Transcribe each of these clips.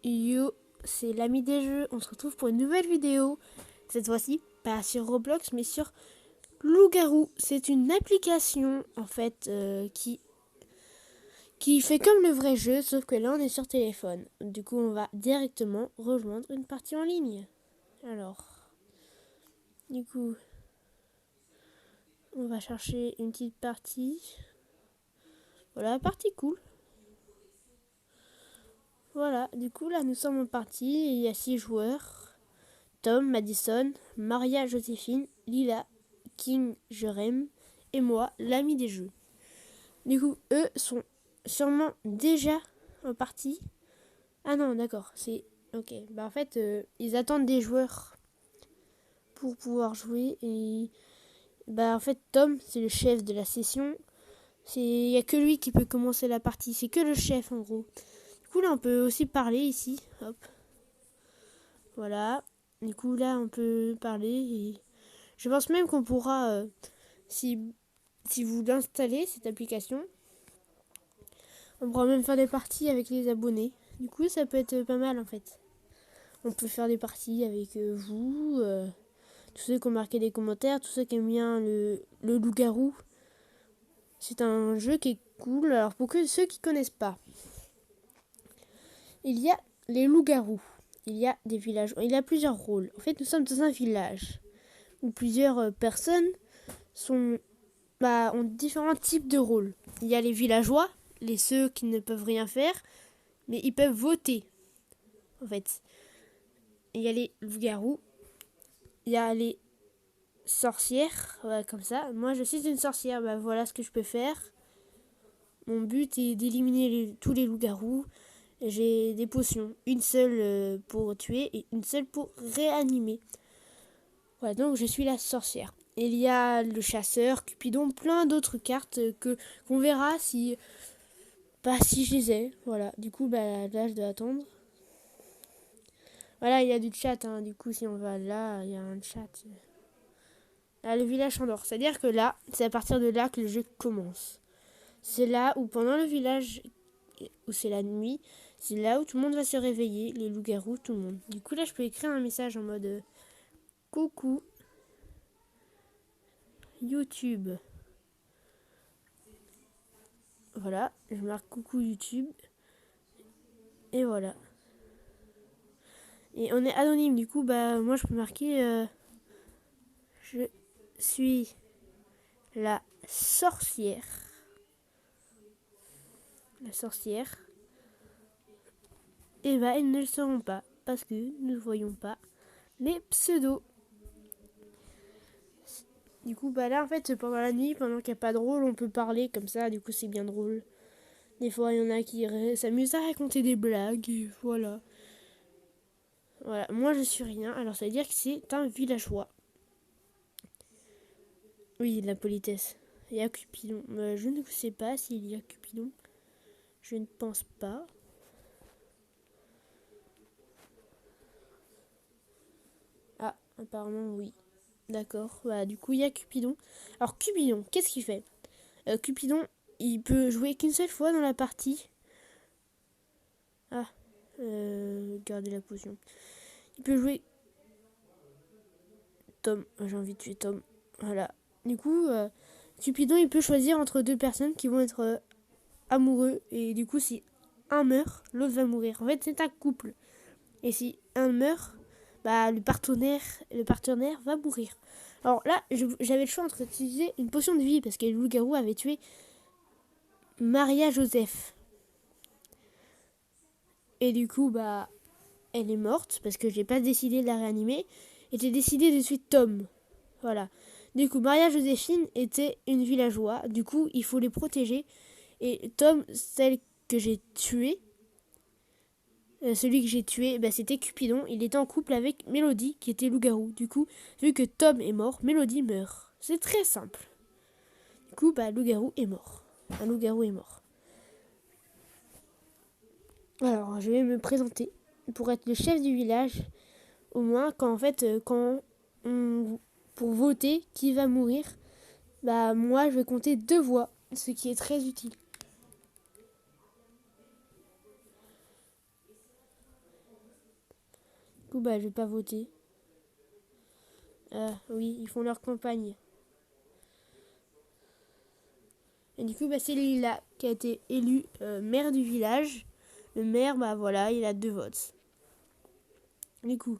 Yo, c'est l'ami des jeux. On se retrouve pour une nouvelle vidéo. Cette fois-ci, pas sur Roblox, mais sur Loup-Garou. C'est une application, en fait, qui fait comme le vrai jeu, sauf que là, on est sur téléphone. Du coup, on va directement rejoindre une partie en ligne. Alors, du coup, on va chercher une petite partie. Voilà, partie cool. Voilà, du coup, là, nous sommes en partie. Et il y a 6 joueurs. Tom, Madison, Maria, Joséphine, Lila, King, Jerem et moi, l'ami des jeux. Du coup, eux sont sûrement déjà en partie. Ah non, d'accord, c'est... Ok, bah en fait, ils attendent des joueurs pour pouvoir jouer. Et bah en fait, Tom, c'est le chef de la session. Il n'y a que lui qui peut commencer la partie. C'est que le chef, en gros. Du coup, là, on peut aussi parler ici. Hop. Voilà. Du coup, là, on peut parler. Et je pense même qu'on pourra... si vous l'installez, cette application, on pourra même faire des parties avec les abonnés. Du coup, ça peut être pas mal en fait. On peut faire des parties avec vous, tous ceux qui ont marqué des commentaires, tous ceux qui aiment bien le loup-garou. C'est un jeu qui est cool. Alors, pour ceux qui ne connaissent pas, il y a les loups-garous. Il y a des villages. Il y a plusieurs rôles. En fait, nous sommes dans un village où plusieurs personnes ont différents types de rôles. Il y a les villageois, ceux qui ne peuvent rien faire, mais ils peuvent voter. En fait, il y a les loups-garous, il y a les sorcières, ouais, comme ça. Moi, je suis une sorcière, bah voilà ce que je peux faire. Mon but est d'éliminer tous les loups-garous. J'ai des potions, une seule pour tuer et une seule pour réanimer. Voilà, donc je suis la sorcière. Il y a le chasseur, Cupidon, plein d'autres cartes qu'on verra si je les ai. Voilà, du coup, là, je dois attendre. Voilà, il y a du chat, hein. Du coup, si on va là, il y a un chat. Là, le village s'endort. C'est-à-dire que là, c'est à partir de là que le jeu commence. C'est là où, pendant le village, où c'est la nuit, c'est là où tout le monde va se réveiller, les loups-garous, tout le monde. Du coup, là, je peux écrire un message en mode coucou, YouTube. Voilà, je marque coucou YouTube. Et voilà. Et on est anonyme, du coup, bah, moi, je peux marquer je suis la sorcière. La sorcière. Et bah, ils ne le sauront pas, parce que nous ne voyons pas les pseudos. Du coup, bah là, en fait, pendant la nuit, pendant qu'il n'y a pas de rôle, on peut parler comme ça, du coup, c'est bien drôle. Des fois, il y en a qui s'amusent à raconter des blagues, et voilà. Voilà, moi, je suis rien, alors ça veut dire que c'est un villageois. Oui, la politesse. Il y a Cupidon. Je ne sais pas s'il y a Cupidon. Je ne pense pas. Ah, apparemment, oui. D'accord, voilà, du coup, il y a Cupidon. Alors, Cupidon, qu'est-ce qu'il fait Cupidon, il peut jouer qu'une seule fois dans la partie. Ah, garder la potion. Il peut jouer Tom. J'ai envie de tuer Tom. Voilà. Du coup, Cupidon, il peut choisir entre deux personnes qui vont être amoureux. Et du coup, si un meurt, l'autre va mourir. En fait, c'est un couple. Et si un meurt, bah, le partenaire va mourir. Alors là, j'avais le choix entre utiliser une potion de vie parce que le loup-garou avait tué Maria Joseph. Et du coup, bah, elle est morte parce que j'ai pas décidé de la réanimer. Et j'ai décidé de tuer Tom. Voilà. Du coup, Maria Joséphine était une villageoise. Du coup, il faut les protéger. Et Tom, celle que j'ai tuée, celui que j'ai tué, bah, c'était Cupidon. Il était en couple avec Mélodie, qui était loup-garou. Du coup, vu que Tom est mort, Mélodie meurt. C'est très simple. Du coup, bah, loup-garou est mort. Un loup-garou est mort. Alors, je vais me présenter pour être le chef du village. Au moins, pour voter qui va mourir, bah moi je vais compter 2 voix, ce qui est très utile. coup, bah, je vais pas voter. Oui, ils font leur campagne. Et du coup, bah, c'est Lila qui a été élu maire du village. Le maire, bah voilà, il a 2 votes. Du coup,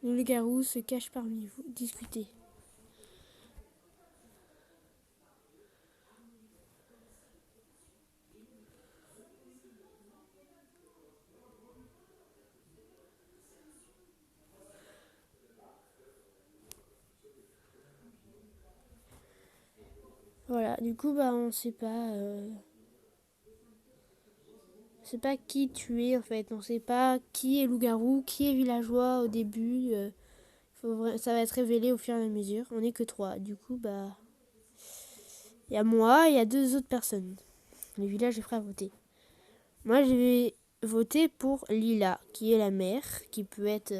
le loup-garou se cache parmi vous. Discutez. Voilà, du coup, bah, on sait pas. On sait pas qui tuer en fait. On sait pas qui est loup-garou, qui est villageois au début. Ça va être révélé au fur et à mesure. On n'est que 3. Du coup, bah. Il y a moi et il y a 2 autres personnes. Le village est prêt à voter. Moi, je vais voter pour Lila, qui est la mère, qui peut être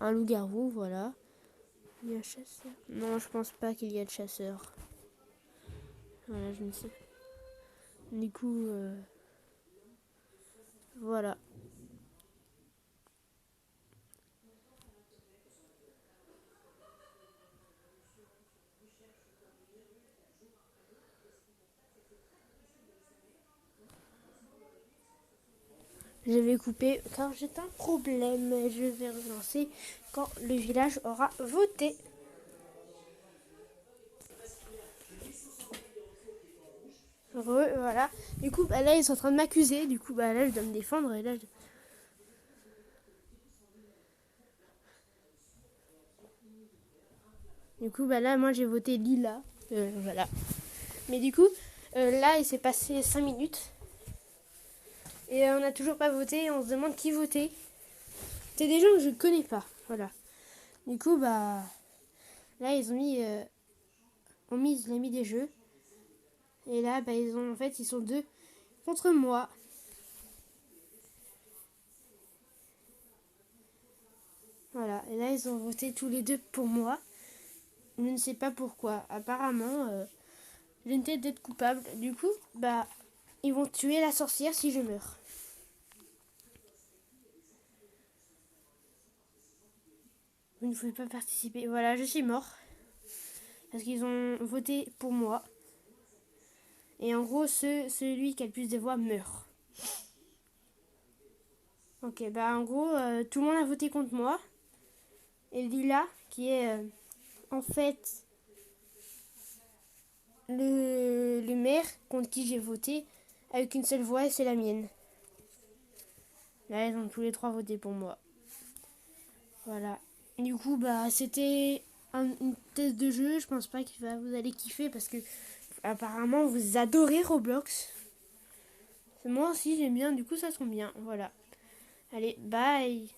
un loup-garou, voilà. Il y a un chasseur? Non, je pense pas qu'il y ait de chasseur. Voilà, je ne sais pas. Du coup, voilà. Je vais couper car j'ai un problème. Je vais relancer quand le village aura voté. Voilà. Du coup, bah, là, ils sont en train de m'accuser. Du coup, bah, là, je dois me défendre. Et là, Du coup, bah, là, moi, j'ai voté Lila. Voilà. Mais du coup, là, il s'est passé 5 minutes. Et on n'a toujours pas voté. Et on se demande qui votait. C'est des gens que je ne connais pas. Voilà. Du coup, bah... Là, ils ont mis des jeux. Et là, bah, en fait, ils sont 2 contre moi. Voilà. Et là, ils ont voté tous les 2 pour moi. Je ne sais pas pourquoi. Apparemment, j'ai une tête d'être coupable. Du coup, bah, ils vont tuer la sorcière si je meurs. Vous ne pouvez pas participer. Voilà, je suis mort. Parce qu'ils ont voté pour moi. Et en gros, celui qui a le plus de voix meurt. Ok, bah en gros, tout le monde a voté contre moi. Et Lila, qui est en fait le maire contre qui j'ai voté, avec une seule voix, et c'est la mienne. Là, ils ont tous les 3 voté pour moi. Voilà. Du coup, bah, c'était une test de jeu. Je pense pas que vous allez kiffer parce que apparemment vous adorez Roblox. Moi aussi j'aime bien, du coup ça tombe bien. Voilà. Allez, bye.